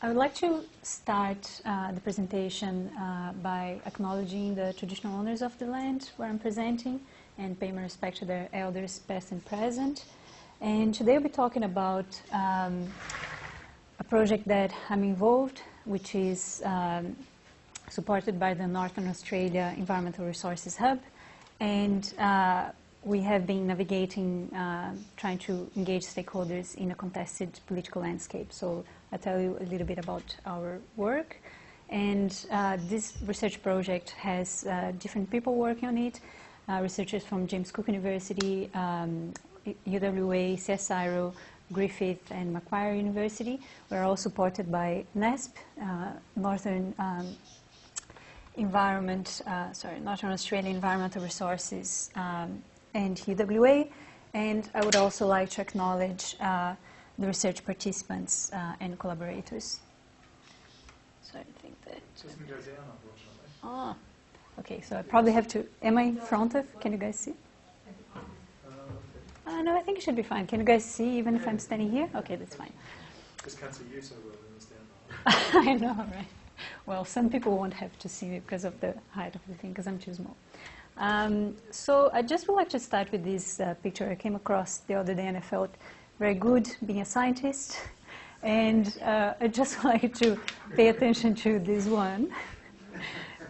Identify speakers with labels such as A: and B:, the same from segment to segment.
A: I would like to start the presentation by acknowledging the traditional owners of the land where I'm presenting and pay my respect to their elders past and present. And today we'll be talking about a project that I'm involved, which is supported by the Northern Australia Environmental Resources Hub. And we have been navigating, trying to engage stakeholders in a contested political landscape. So I'll tell you a little bit about our work. And this research project has different people working on it, researchers from James Cook University, UWA, CSIRO, Griffith, and Macquarie University. We're all supported by NESP, Northern Northern Australian Environmental Resources, and UWA. And I would also like to acknowledge the research participants and collaborators. So I think that...
B: Doesn't go down, unfortunately.
A: Ah, okay, so I probably have to... Am I in front of... Can you guys see? No, I think it should be fine. Can you guys see even if I'm standing here? Okay, that's fine.
B: Just can't see you so well in the stand.
A: I know, right? Well, some people won't have to see me because of the height of the thing, because I'm too small. So I just would like to start with this picture I came across the other day, and I felt very good being a scientist. And I just like to pay attention to this one.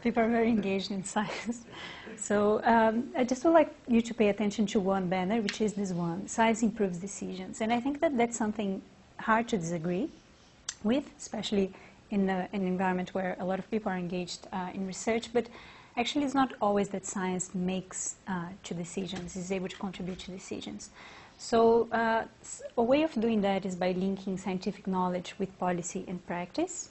A: People are very engaged in science. So I just would like you to pay attention to one banner, which is this one, Science Improves Decisions. And I think that that's something hard to disagree with, especially in an environment where a lot of people are engaged in research. But actually, it's not always that science makes to decisions, is able to contribute to decisions. So a way of doing that is by linking scientific knowledge with policy and practice.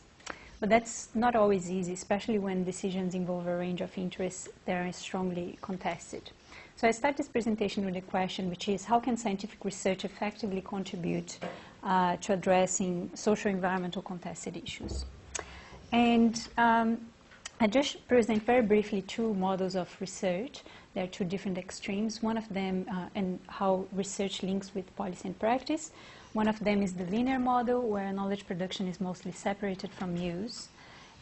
A: But that's not always easy, especially when decisions involve a range of interests that are strongly contested. So I start this presentation with a question, which is, how can scientific research effectively contribute to addressing social environmental contested issues? And I just present very briefly two models of research. There are two different extremes. One of them, and how research links with policy and practice. One of them is the linear model, where knowledge production is mostly separated from use.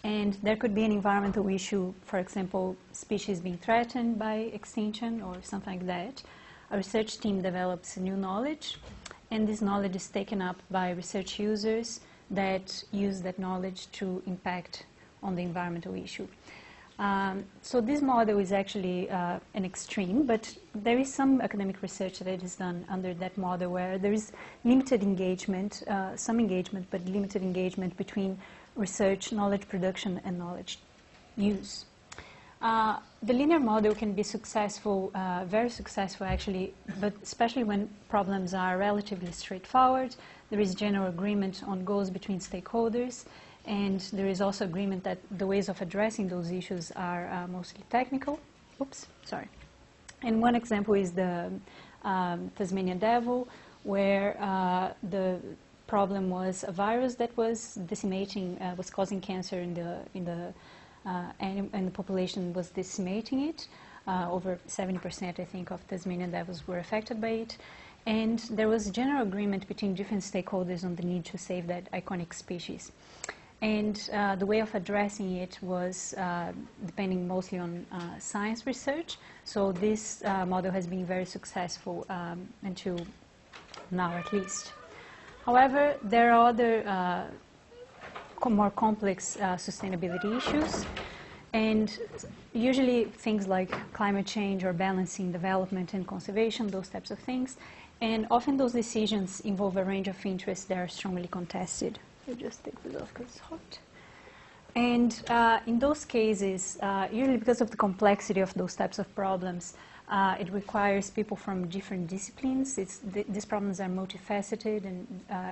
A: And there could be an environmental issue, for example, species being threatened by extinction or something like that. A research team develops new knowledge, and this knowledge is taken up by research users that use that knowledge to impact on the environmental issue. So this model is actually an extreme, but there is some academic research that is done under that model where there is limited engagement, some engagement, but limited engagement between research, knowledge production, and knowledge use. The linear model can be successful, very successful actually, but especially when problems are relatively straightforward. There is general agreement on goals between stakeholders, and there is also agreement that the ways of addressing those issues are mostly technical. Oops, sorry. And one example is the Tasmanian devil, where the problem was a virus that was decimating, was causing cancer and the population was decimating it. Over 70%, I think, of Tasmanian devils were affected by it. And there was general agreement between different stakeholders on the need to save that iconic species. And the way of addressing it was depending mostly on science research. So this model has been very successful until now, at least. However, there are other more complex sustainability issues. And usually things like climate change or balancing development and conservation, those types of things. And often those decisions involve a range of interests that are strongly contested. I'll just take this off because it's hot. And in those cases, usually because of the complexity of those types of problems, it requires people from different disciplines. These problems are multifaceted and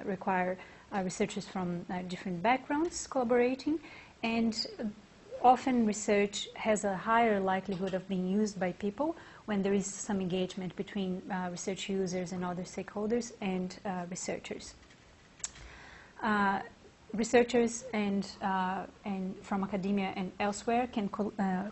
A: require researchers from different backgrounds collaborating. And often research has a higher likelihood of being used by people when there is some engagement between research users and other stakeholders and researchers. Researchers and from academia and elsewhere can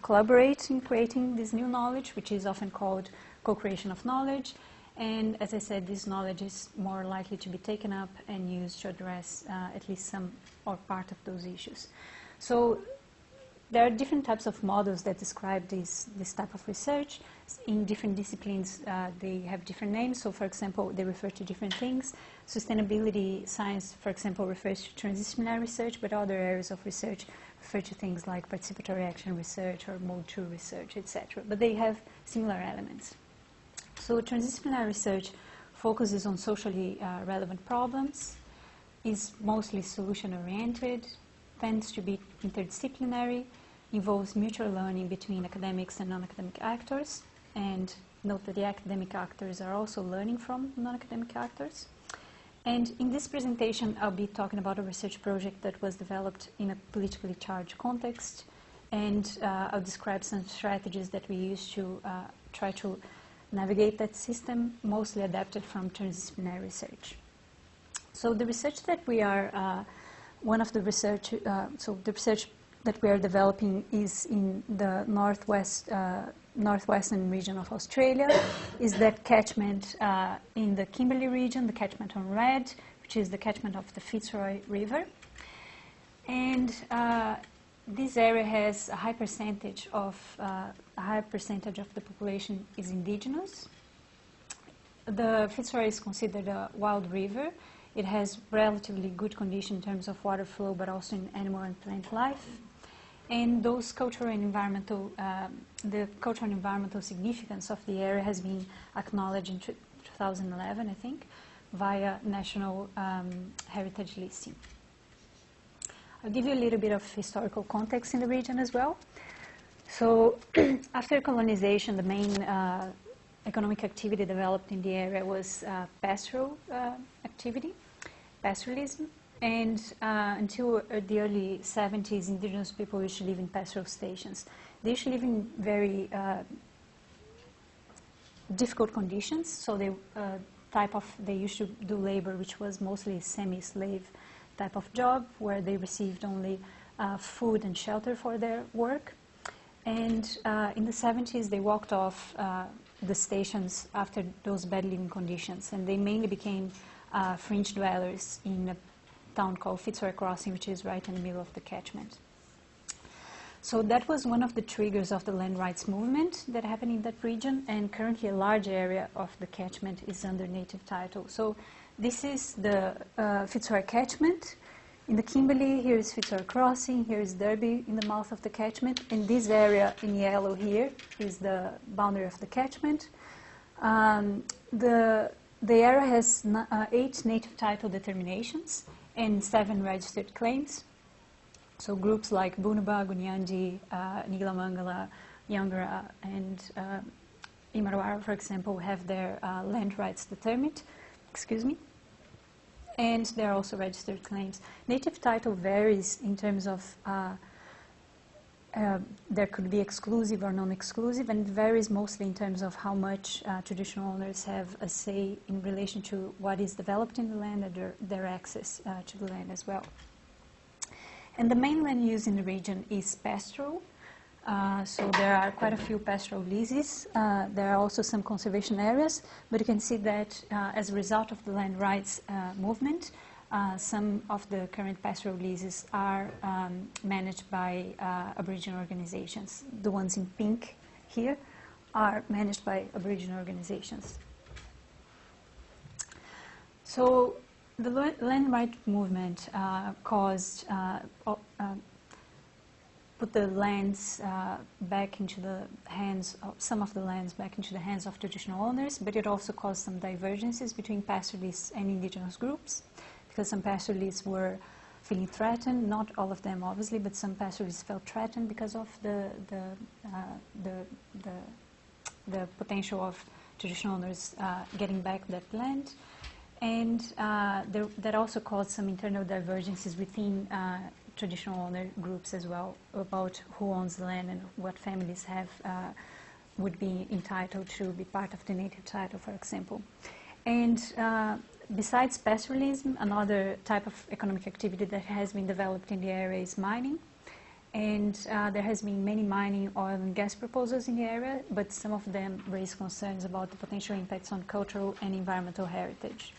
A: collaborate in creating this new knowledge, which is often called co-creation of knowledge. And as I said, this knowledge is more likely to be taken up and used to address at least some or part of those issues. So there are different types of models that describe this type of research. In different disciplines, they have different names. So, for example, they refer to different things. Sustainability science, for example, refers to transdisciplinary research, but other areas of research refer to things like participatory action research or mode 2 research, etc. But they have similar elements. So transdisciplinary research focuses on socially relevant problems, is mostly solution-oriented, tends to be interdisciplinary, involves mutual learning between academics and non-academic actors, and note that the academic actors are also learning from non-academic actors. And in this presentation, I'll be talking about a research project that was developed in a politically charged context, and I'll describe some strategies that we use to try to navigate that system, mostly adapted from transdisciplinary research. So the research that we are, the research that we are developing is in the northwestern region of Australia, is that catchment in the Kimberley region, the catchment on red, which is the catchment of the Fitzroy River. And this area has a high percentage of the population is Indigenous. The Fitzroy is considered a wild river. It has relatively good condition in terms of water flow, but also in animal and plant life. And those cultural and environmental, the cultural and environmental significance of the area has been acknowledged in 2011, I think, via national heritage listing. I'll give you a little bit of historical context in the region as well. So after colonization, the main economic activity developed in the area was pastoral activity, pastoralism. And until the early 70s, Indigenous people used to live in pastoral stations. They used to live in very difficult conditions. So they used to do labor, which was mostly semi-slave type of job, where they received only food and shelter for their work. And in the 70s, they walked off the stations after those bad living conditions, and they mainly became fringe dwellers in a town called Fitzroy Crossing, which is right in the middle of the catchment. So that was one of the triggers of the land rights movement that happened in that region, and currently a large area of the catchment is under native title. So this is the Fitzroy catchment. In the Kimberley, here is Fitzroy Crossing, here is Derby in the mouth of the catchment, and this area in yellow here is the boundary of the catchment. The area has 8 native title determinations and 7 registered claims. So groups like Bunuba, Gunyandi, Nilamangala, Yangara, and Imarawara, for example, have their land rights determined. And there are also registered claims. Native title varies in terms of there could be exclusive or non-exclusive, and it varies mostly in terms of how much traditional owners have a say in relation to what is developed in the land and their access to the land as well. And the main land use in the region is pastoral. So there are quite a few pastoral leases. There are also some conservation areas, but you can see that as a result of the land rights movement, some of the current pastoral leases are managed by Aboriginal organizations. The ones in pink here are managed by Aboriginal organizations. So the land right movement caused put the lands back into the hands of some of the lands back into the hands of traditional owners, but it also caused some divergences between pastoralists and Indigenous groups, because some pastoralists were feeling threatened. Not all of them, obviously, but some pastoralists felt threatened because of the potential of traditional owners getting back that land. And that also caused some internal divergences within traditional owner groups as well, about who owns the land and what families have would be entitled to be part of the native title, for example. And besides pastoralism, another type of economic activity that has been developed in the area is mining. And there has been many mining, oil and gas proposals in the area, but some of them raise concerns about the potential impacts on cultural and environmental heritage.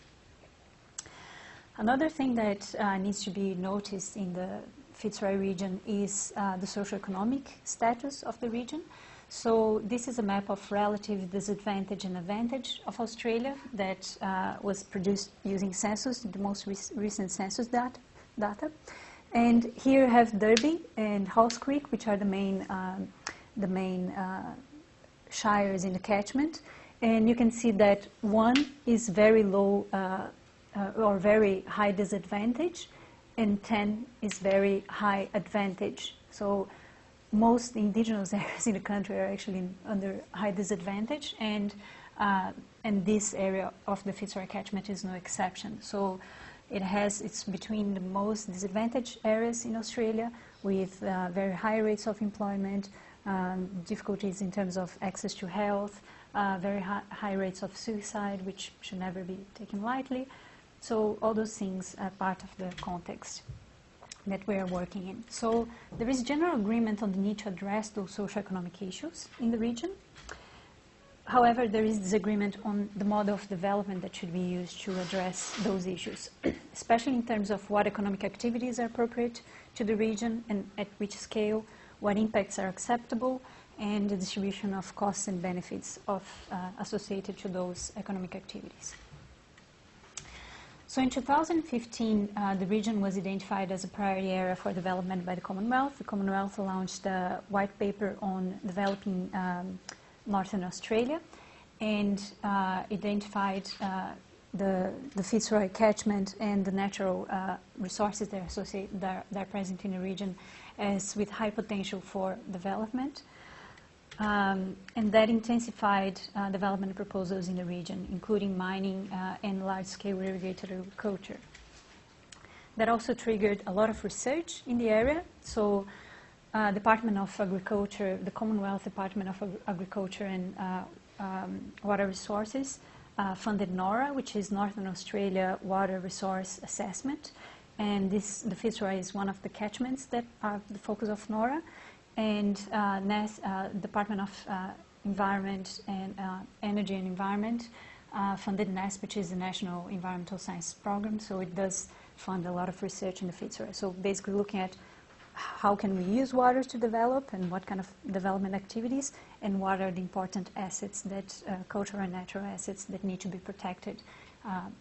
A: Another thing that needs to be noticed in the Fitzroy region is the socioeconomic status of the region. So this is a map of relative disadvantage and advantage of Australia that was produced using census, the most recent census data. And here you have Derby and Halls Creek, which are the main shires in the catchment. And you can see that one is very low or very high disadvantage, and 10 is very high advantage. So most Indigenous areas in the country are actually under high disadvantage, and this area of the Fitzroy catchment is no exception. So it's between the most disadvantaged areas in Australia, with very high rates of employment, difficulties in terms of access to health, very high rates of suicide, which should never be taken lightly. So all those things are part of the context that we are working in. So there is general agreement on the need to address those socioeconomic issues in the region. However, there is disagreement on the model of development that should be used to address those issues, especially in terms of what economic activities are appropriate to the region and at which scale, what impacts are acceptable, and the distribution of costs and benefits associated to those economic activities. So in 2015, the region was identified as a priority area for development by the Commonwealth. The Commonwealth launched a white paper on developing Northern Australia and identified the Fitzroy catchment and the natural resources that are present in the region as with high potential for development. And that intensified development proposals in the region, including mining and large-scale irrigated agriculture. That also triggered a lot of research in the area. So Department of Agriculture, the Commonwealth Department of Agriculture and Water Resources funded NORA, which is Northern Australia Water Resource Assessment. And the Fitzroy is one of the catchments that are the focus of NORA. And Department of Environment and Energy and Environment funded NESP, which is the National Environmental Science Program. So it does fund a lot of research in the Fitzroy. So basically looking at how can we use water to develop and what kind of development activities and what are the important assets that cultural and natural assets that need to be protected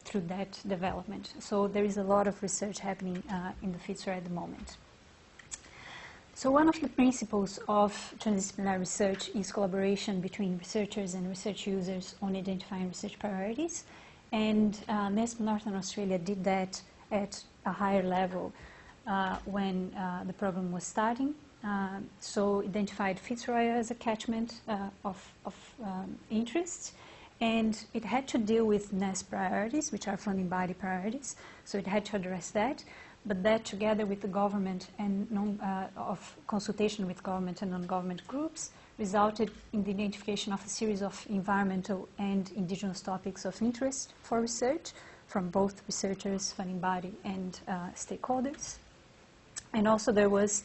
A: through that development. So there is a lot of research happening in the Fitzroy at the moment. So one of the principles of transdisciplinary research is collaboration between researchers and research users on identifying research priorities. And NESP Northern Australia did that at a higher level when the program was starting. So identified Fitzroy as a catchment of interest. And it had to deal with NESP priorities, which are funding body priorities. So it had to address that. But that, together with the government and of consultation with government and non-government groups, resulted in the identification of a series of environmental and Indigenous topics of interest for research from both researchers, funding body, and stakeholders. And also there was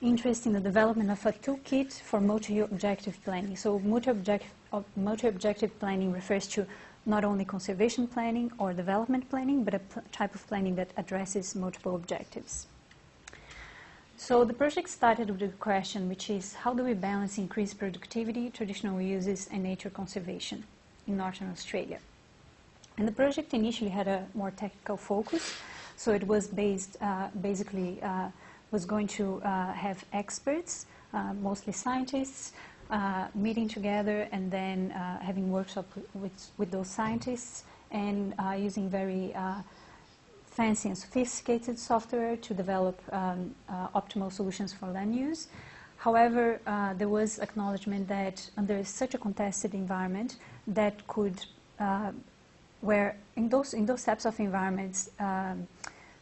A: interest in the development of a toolkit for multi-objective planning. So multi-objective planning refers to not only conservation planning or development planning, but a type of planning that addresses multiple objectives. So the project started with a question, which is how do we balance increased productivity, traditional uses, and nature conservation in Northern Australia? And the project initially had a more technical focus. So it was based, was going to have experts, mostly scientists, meeting together and then having workshops with those scientists and using very fancy and sophisticated software to develop optimal solutions for land use. However, there was acknowledgement that under such a contested environment that could, where in those types of environments,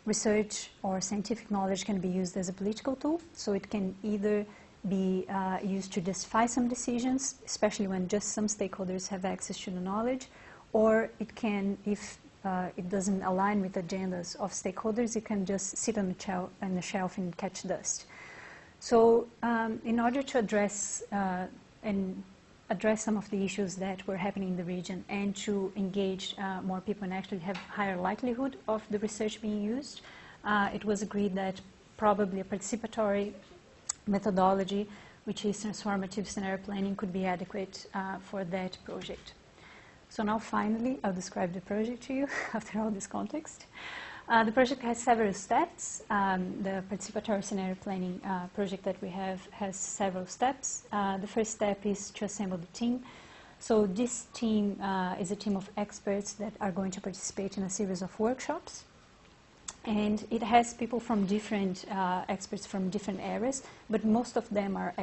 A: research or scientific knowledge can be used as a political tool. So it can either be used to justify some decisions, especially when just some stakeholders have access to the knowledge, or it can, if it doesn't align with agendas of stakeholders, it can just sit on the shelf and catch dust. So in order to address some of the issues that were happening in the region and to engage more people and actually have higher likelihood of the research being used, it was agreed that probably a participatory methodology, which is transformative scenario planning, could be adequate for that project. So now finally, I'll describe the project to you after all this context. The project has several steps. The participatory scenario planning project that we have has several steps. The first step is to assemble the team. So this team is a team of experts that are going to participate in a series of workshops. And it has people from different experts from different areas, but most of them are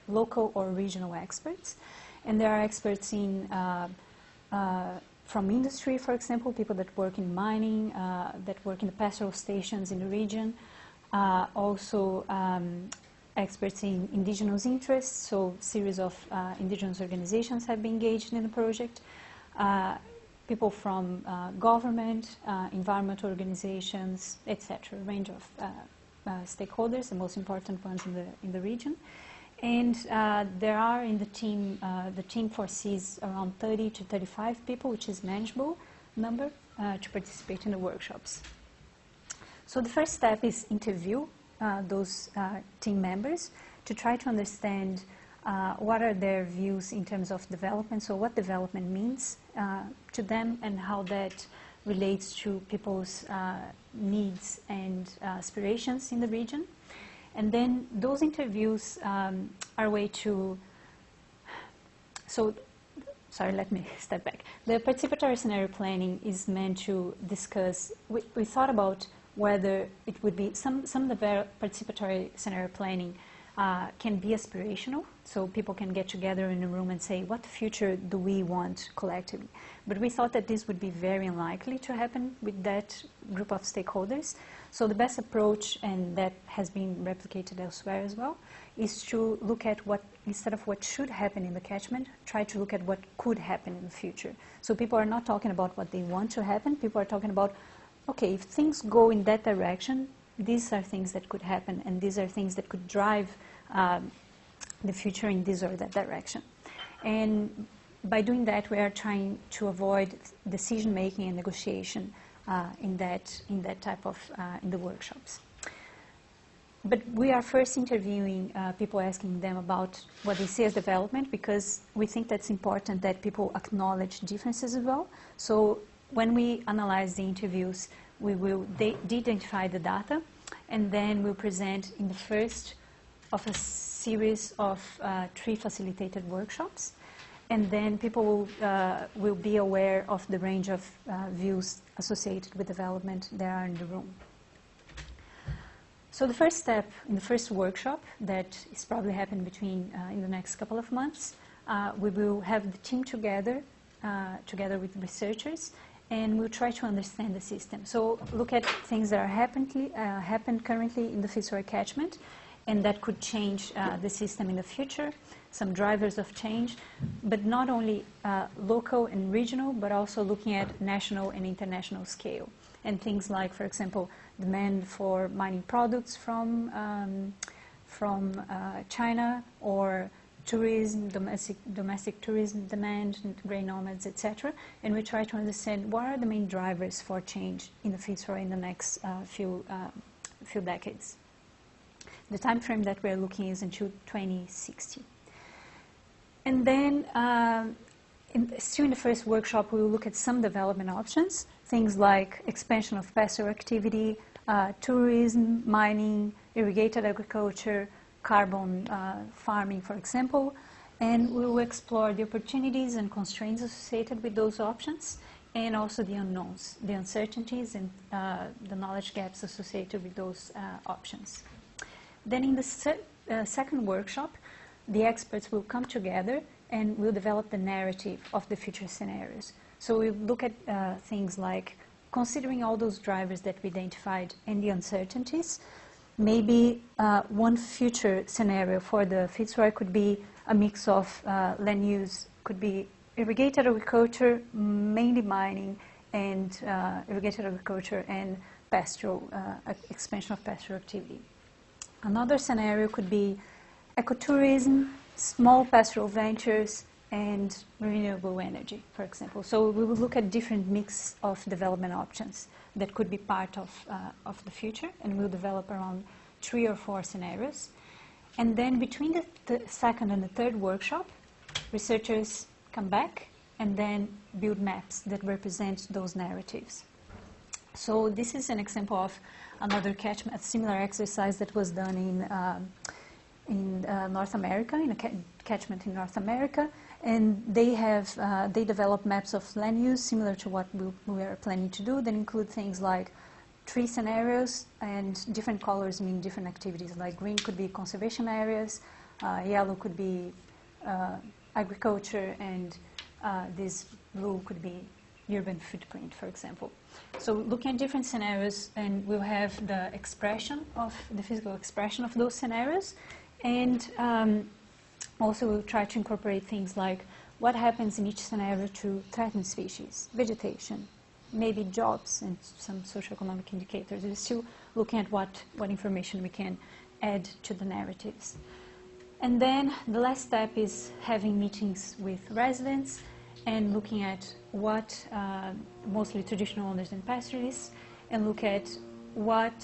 A: local or regional experts. And there are experts in from industry, for example, people that work in mining, that work in the pastoral stations in the region. Also experts in indigenous interests, so a series of indigenous organizations have been engaged in the project. People from government, environmental organizations, etc., a range of stakeholders, the most important ones in the region. And there are in the team foresees around 30 to 35 people, which is a manageable number, to participate in the workshops. So the first step is interview those team members to try to understand what are their views in terms of development, so what development means to them and how that relates to people's needs and aspirations in the region. And then those interviews are a way to, sorry, let me step back. The participatory scenario planning is meant to discuss, we thought about whether it would be, some of the participatory scenario planning can be aspirational, so people can get together in a room and say, what future do we want collectively? But we thought that this would be very unlikely to happen with that group of stakeholders. So the best approach, and that has been replicated elsewhere as well, is to look at what, instead of what should happen in the catchment, try to look at what could happen in the future. So people are not talking about what they want to happen, people are talking about, okay, if things go in that direction, these are things that could happen, and these are things that could drive the future in this or that direction. And by doing that, we are trying to avoid decision-making and negotiation in that type of, in the workshops. But we are first interviewing people, asking them about what they see as development, because we think that's important that people acknowledge differences as well. So when we analyze the interviews, we will de-identify the data, and then we'll present in the first of a series of 3 facilitated workshops. And then people will be aware of the range of views associated with development that are in the room. So the first step in the first workshop, that is probably happening between in the next couple of months, we will have the team together with researchers, and we'll try to understand the system. So look at things that are happen currently in the Fitzroy catchment, and that could change the system in the future, some drivers of change, but not only local and regional, but also looking at national and international scale. And things like, for example, demand for mining products from China, or tourism, domestic tourism demand, grain nomads, etc. And we try to understand what are the main drivers for change in the Fitzroy in the next few decades. The time frame that we're looking is until 2060. And then, still in the first workshop, we will look at some development options, things like expansion of pastoral activity, tourism, mining, irrigated agriculture, carbon farming, for example, and we will explore the opportunities and constraints associated with those options, and also the unknowns, the uncertainties, and the knowledge gaps associated with those options. Then in the second workshop, the experts will come together and will develop the narrative of the future scenarios. So we'll look at things like, considering all those drivers that we identified and the uncertainties, maybe one future scenario for the Fitzroy could be a mix of land use, could be irrigated agriculture, mainly mining, and irrigated agriculture and pastoral, expansion of pastoral activity. Another scenario could be ecotourism, small pastoral ventures, and renewable energy, for example. So we will look at different mix of development options that could be part of the future, and we'll develop around 3 or 4 scenarios. And then between the second and the third workshop, researchers come back and then build maps that represent those narratives. So this is an example of another catchment, a similar exercise that was done in North America, in a catchment in North America. And they develop maps of land use similar to what we are planning to do that include things like 3 scenarios, and different colors mean different activities. Like green could be conservation areas, yellow could be agriculture, and this blue could be urban footprint, for example. So looking at different scenarios, and we'll have the physical expression of those scenarios, and also we'll try to incorporate things like what happens in each scenario to threatened species, vegetation, maybe jobs, and some socioeconomic indicators. We're still looking at what information we can add to the narratives. And then the last step is having meetings with residents and looking at what, mostly traditional owners and pastoralists, and look at what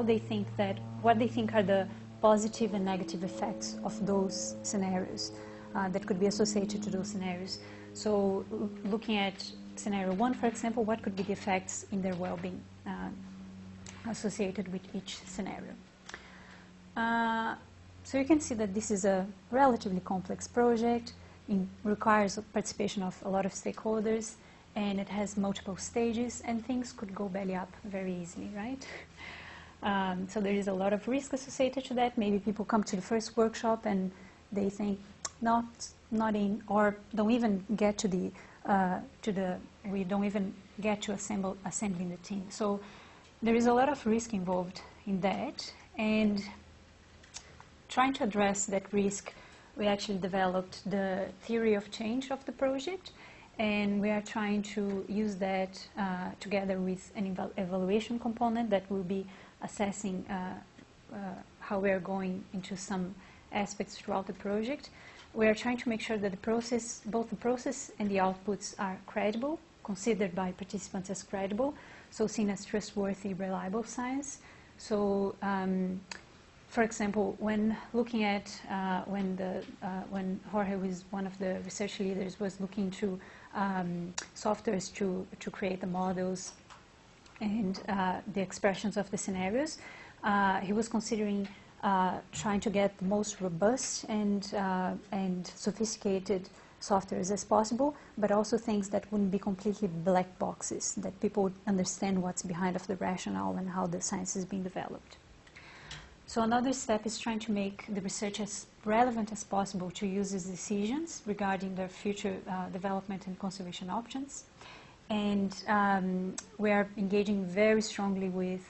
A: they think are the positive and negative effects of those scenarios that could be associated to those scenarios. So looking at scenario 1, for example, what could be the effects in their well-being associated with each scenario. So you can see that this is a relatively complex project. It requires participation of a lot of stakeholders, and it has multiple stages, and things could go belly up very easily, right? So there is a lot of risk associated to that. Maybe people come to the first workshop and they think not in, or don't even get to we don't even get to assembling the team. So there is a lot of risk involved in that, and trying to address that risk, we actually developed the theory of change of the project, and we are trying to use that together with an evaluation component that will be assessing how we are going into some aspects throughout the project. We are trying to make sure that both the process and the outputs are credible, considered by participants as credible, so seen as trustworthy, reliable science. So, for example, when looking at when Jorge, who is one of the research leaders, was looking to softwares to create the models and the expressions of the scenarios, he was considering trying to get the most robust and sophisticated softwares as possible, but also things that wouldn't be completely black boxes, that people would understand what's behind of the rationale and how the science is being developed. So another step is trying to make the research as relevant as possible to users' decisions regarding their future development and conservation options. And we are engaging very strongly with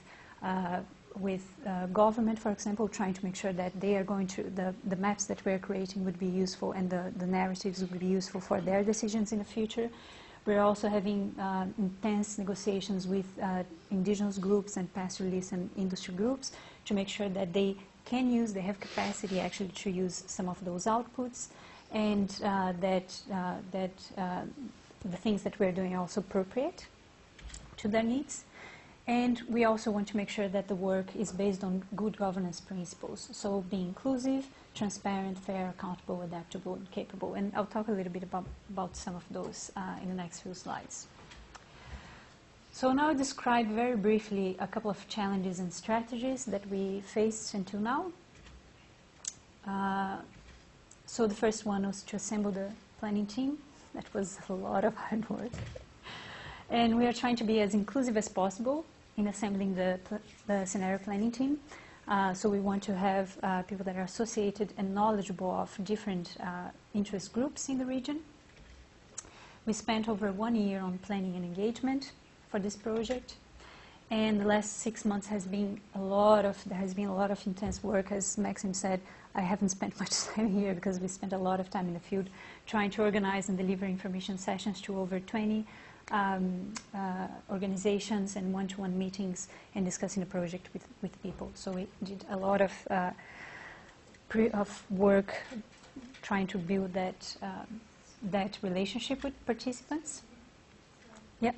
A: government, for example, trying to make sure that they are going to, the maps that we're creating would be useful, and the narratives would be useful for their decisions in the future. We're also having intense negotiations with Indigenous groups and pastoralists and industry groups to make sure that they have capacity actually to use some of those outputs, and that the things that we're doing are also appropriate to their needs. And we also want to make sure that the work is based on good governance principles, so being inclusive, transparent, fair, accountable, adaptable, and capable. And I'll talk a little bit about some of those in the next few slides. So now I'll describe very briefly a couple of challenges and strategies that we faced until now. So the first one was to assemble the planning team. That was a lot of hard work. And we are trying to be as inclusive as possible in assembling the scenario planning team. So we want to have people that are associated and knowledgeable of different interest groups in the region. We spent over 1 year on planning and engagement for this project. And the last 6 months there has been a lot of intense work. As Maxim said, I haven't spent much time here because we spent a lot of time in the field trying to organize and deliver information sessions to over 20 organizations and one-to-one meetings and discussing the project with people. So we did a lot of work trying to build that relationship with participants. Yeah.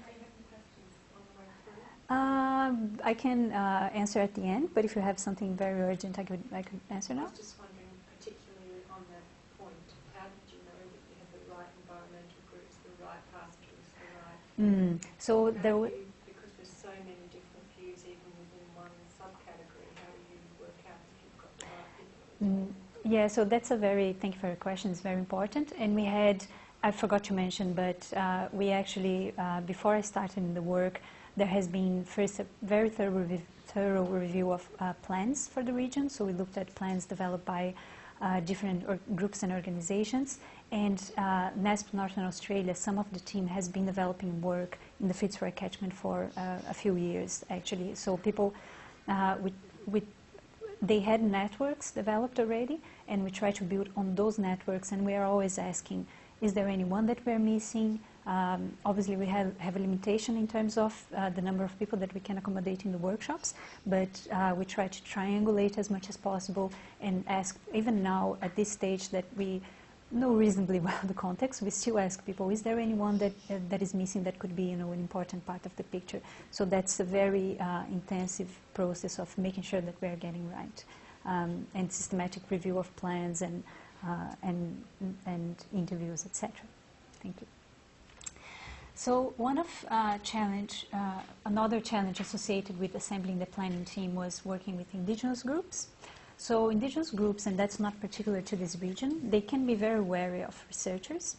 A: I can answer at the end, but if you have something very urgent, I could answer now.
C: I was just wondering, particularly on that point, how did you know that you had the right environmental groups, the right pastoralists, the right...
A: So there
C: because there's so many different views even within one subcategory, how do you work out if you've got the right people?
A: Yeah, so that's a thank you for your question, it's very important. And we had, I forgot to mention, but we actually, before I started the work, there has been first a very thorough review of plans for the region. So we looked at plans developed by different groups and organizations. And NASP Northern Australia, some of the team has been developing work in the Fitzroy catchment for a few years, actually. So people, they had networks developed already, and we try to build on those networks. And we are always asking, is there anyone that we're missing? Obviously, we have a limitation in terms of the number of people that we can accommodate in the workshops, but we try to triangulate as much as possible and ask, even now at this stage that we know reasonably well the context, we still ask people, is there anyone that is missing that could be, an important part of the picture? So that's a very intensive process of making sure that we are getting right, and systematic review of plans and interviews, etc. Thank you. So one of another challenge associated with assembling the planning team was working with Indigenous groups. So Indigenous groups, and that's not particular to this region, they can be very wary of researchers.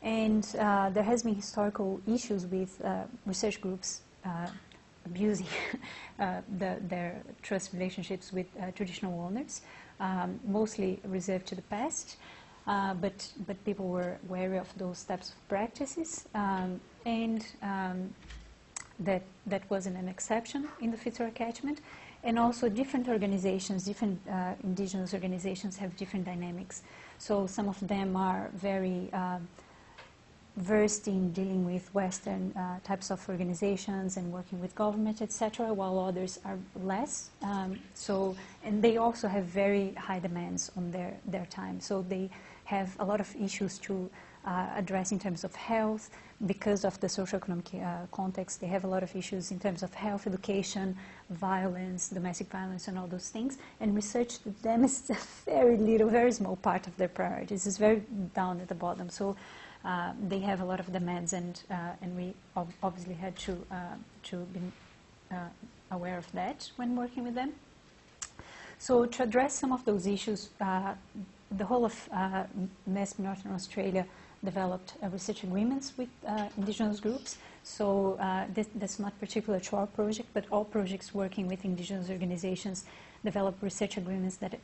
A: And there has been historical issues with research groups abusing their trust relationships with traditional owners, mostly reserved to the past. But people were wary of those types of practices, and that wasn't an exception in the Fitzroy catchment. And also different organizations, different Indigenous organizations have different dynamics. So some of them are very versed in dealing with Western types of organizations and working with government, etc., while others are less. And they also have very high demands on their time. So they have a lot of issues to address in terms of health. Because of the socioeconomic context, they have a lot of issues in terms of health, education, violence, domestic violence, and all those things. And research to them is a very small part of their priorities. It's very down at the bottom. So they have a lot of demands, and we obviously had to be aware of that when working with them. So to address some of those issues, the whole of NASP Northern Australia developed research agreements with Indigenous groups. So that's not particular to our project, but all projects working with Indigenous organizations develop research agreements that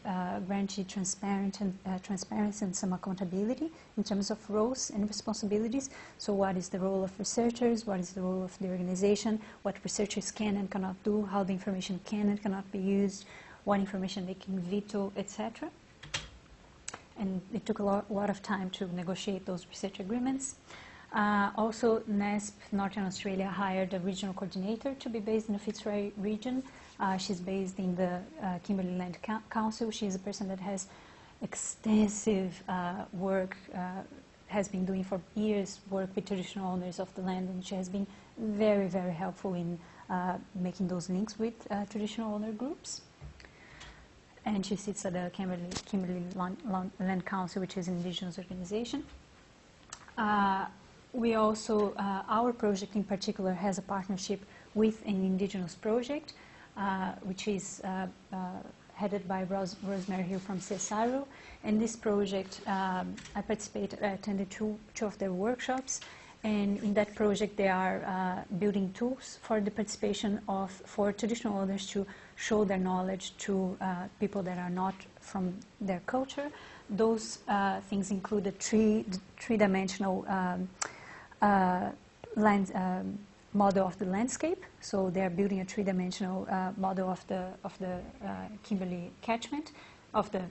A: guarantee transparency and some accountability in terms of roles and responsibilities. So what is the role of researchers, what is the role of the organization, what researchers can and cannot do, how the information can and cannot be used, what information they can veto, etc. And it took a lot of time to negotiate those research agreements. Also, NASP Northern Australia hired a regional coordinator to be based in the Fitzroy region. She's based in the Kimberley Land Council. She's a person that has extensive work, has been doing for years work with traditional owners of the land, and she has been very helpful in making those links with traditional owner groups. And she sits at the Kimberley Land Council, which is an Indigenous organization. We also, our project in particular has a partnership with an Indigenous project, which is headed by Rosemary Hill from CSIRO. And this project, I attended two of their workshops. And in that project, they are building tools for the participation for traditional owners to show their knowledge to people that are not from their culture. Those things include a three-dimensional model of the landscape. So they are building a three-dimensional model of the Kimberley catchment, the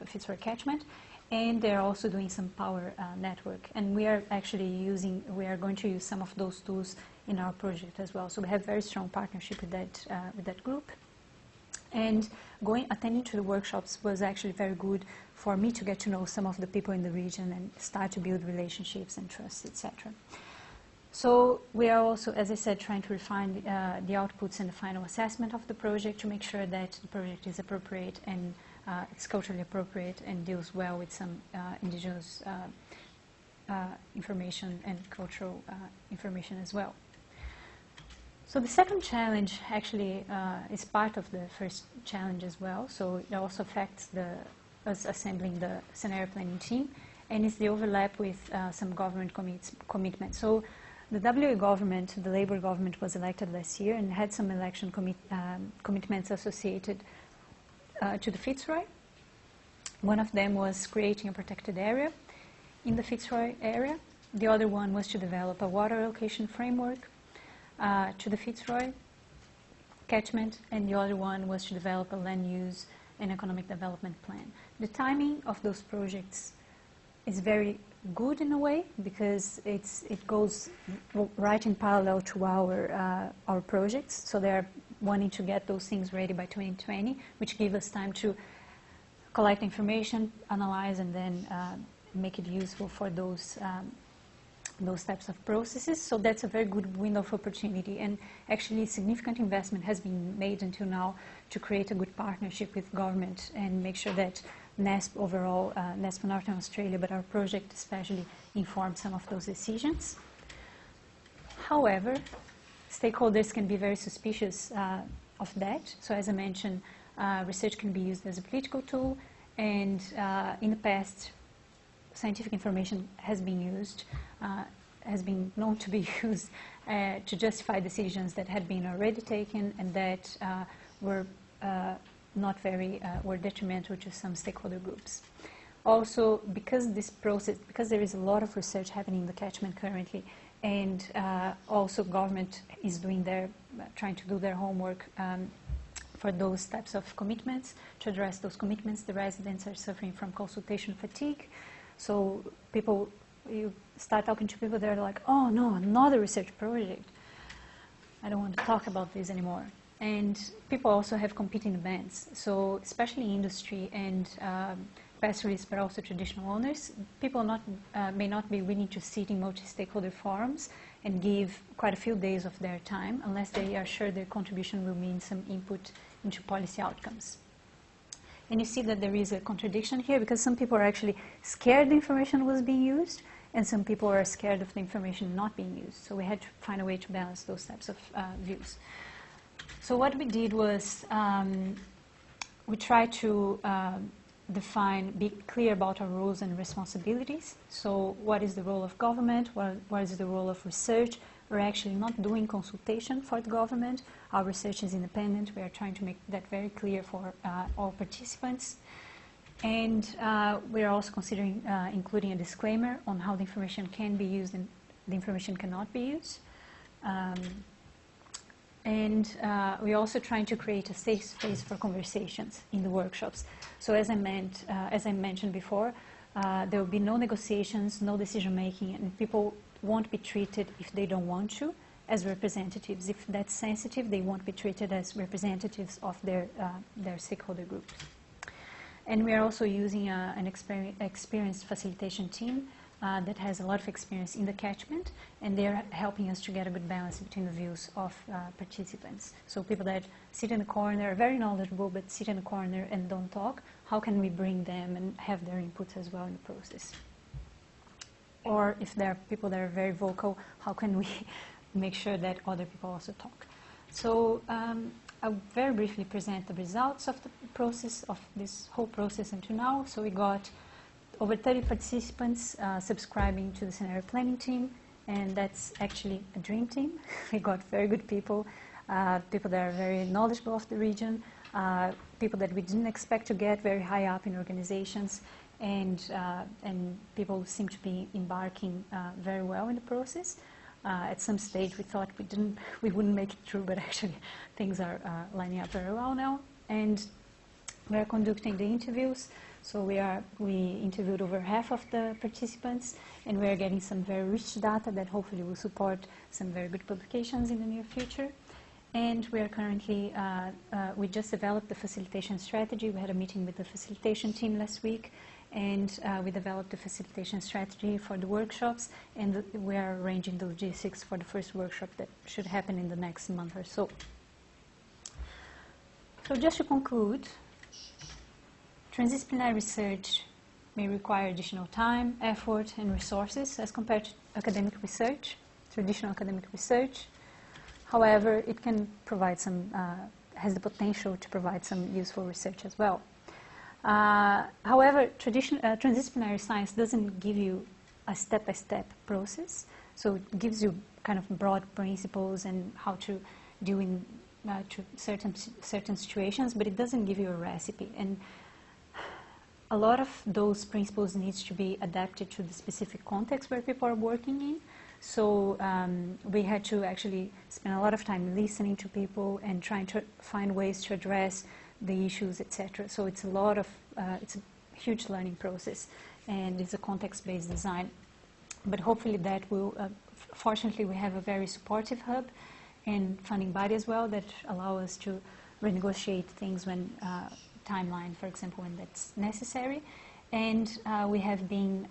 A: Fitzroy catchment. and they're also doing some power network. And we are going to use some of those tools in our project as well. So we have very strong partnership with that group. And attending to the workshops was actually very good for me to get to know some of the people in the region and start to build relationships and trust, etc. So we are also, as I said, trying to refine the outputs and the final assessment of the project to make sure that the project is appropriate and it's culturally appropriate and deals well with some Indigenous information and cultural information as well. So the second challenge actually is part of the first challenge as well. So it also affects us assembling the scenario planning team, and it's the overlap with some government commitments. So the WA government, the Labour government, was elected last year and had some election commitments associated to the Fitzroy. One of them was creating a protected area in the Fitzroy area. The other one was to develop a water allocation framework to the Fitzroy catchment, and the other one was to develop a land use and economic development plan. The timing of those projects is very good in a way because it goes right in parallel to our projects. So they're wanting to get those things ready by 2020, which give us time to collect information, analyze, and then make it useful for those types of processes. So that's a very good window of opportunity, and actually significant investment has been made until now to create a good partnership with government and make sure that NESP overall, NESP Northern Australia, but our project especially, informs some of those decisions. However, stakeholders can be very suspicious of that. So as I mentioned, research can be used as a political tool, and in the past, scientific information has been used, has been known to be used to justify decisions that had been already taken and that were were detrimental to some stakeholder groups. Also, because there is a lot of research happening in the catchment currently, and also government is trying to do their homework for those types of commitments, to address those commitments, the residents are suffering from consultation fatigue. So you start talking to people, they're like, oh no, another research project. I don't want to talk about this anymore. And people also have competing demands. So especially industry and pastoralists, but also traditional owners, people may not be willing to sit in multi-stakeholder forums and give quite a few days of their time unless they are sure their contribution will mean some input into policy outcomes. And you see that there is a contradiction here because some people are actually scared the information was being used, and some people are scared of the information not being used. So we had to find a way to balance those types of views. So what we did was we tried to be clear about our roles and responsibilities. So what is the role of government? What is the role of research? We're actually not doing consultation for the government. Our research is independent. We are trying to make that very clear for all participants. And we are also considering including a disclaimer on how the information can be used and the information cannot be used. And we're also trying to create a safe space for conversations in the workshops. So as I mentioned before, there will be no negotiations, no decision-making, and people won't be treated, if they don't want to, as representatives. If that's sensitive, they won't be treated as representatives of their stakeholder groups. And we are also using an experienced facilitation team that has a lot of experience in the catchment, and they're helping us to get a good balance between the views of participants. So people that sit in the corner are very knowledgeable, but sit in the corner and don't talk, how can we bring them and have their inputs as well in the process? Or if there are people that are very vocal, how can we make sure that other people also talk? So I'll very briefly present the results of the process, of this whole process until now. So we got over 30 participants subscribing to the scenario planning team, and that's actually a dream team. We got very good people, people that are very knowledgeable of the region, people that we didn't expect to get very high up in organizations, and people seem to be embarking very well in the process. At some stage we thought we wouldn't make it through, but actually things are lining up very well now. And we're conducting the interviews So we interviewed over half of the participants, and we are getting some very rich data that hopefully will support some very good publications in the near future. And we are currently, we just developed the facilitation strategy. We had a meeting with the facilitation team last week, and we developed the facilitation strategy for the workshops, and we are arranging the logistics for the first workshop that should happen in the next month or so. So just to conclude, transdisciplinary research may require additional time, effort, and resources as compared to academic research, traditional academic research. However, it can provide some, has the potential to provide some useful research as well. However, transdisciplinary science doesn't give you a step-by-step process, so it gives you kind of broad principles and how to deal in to certain situations, but it doesn't give you a recipe. And a lot of those principles needs to be adapted to the specific context where people are working in. So we had to actually spend a lot of time listening to people and trying to find ways to address the issues, etc. So it's a lot of, it's a huge learning process, and it's a context-based design. But hopefully that will, fortunately we have a very supportive hub and funding body as well that allow us to renegotiate things when, timeline, for example, when that's necessary. And we have been,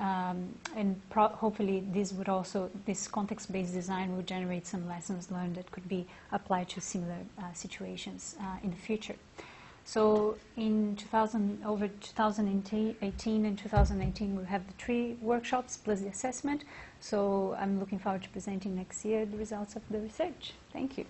A: hopefully this context-based design will generate some lessons learned that could be applied to similar situations in the future. So in over 2018 and 2019, we'll have the 3 workshops plus the assessment. So I'm looking forward to presenting next year the results of the research. Thank you.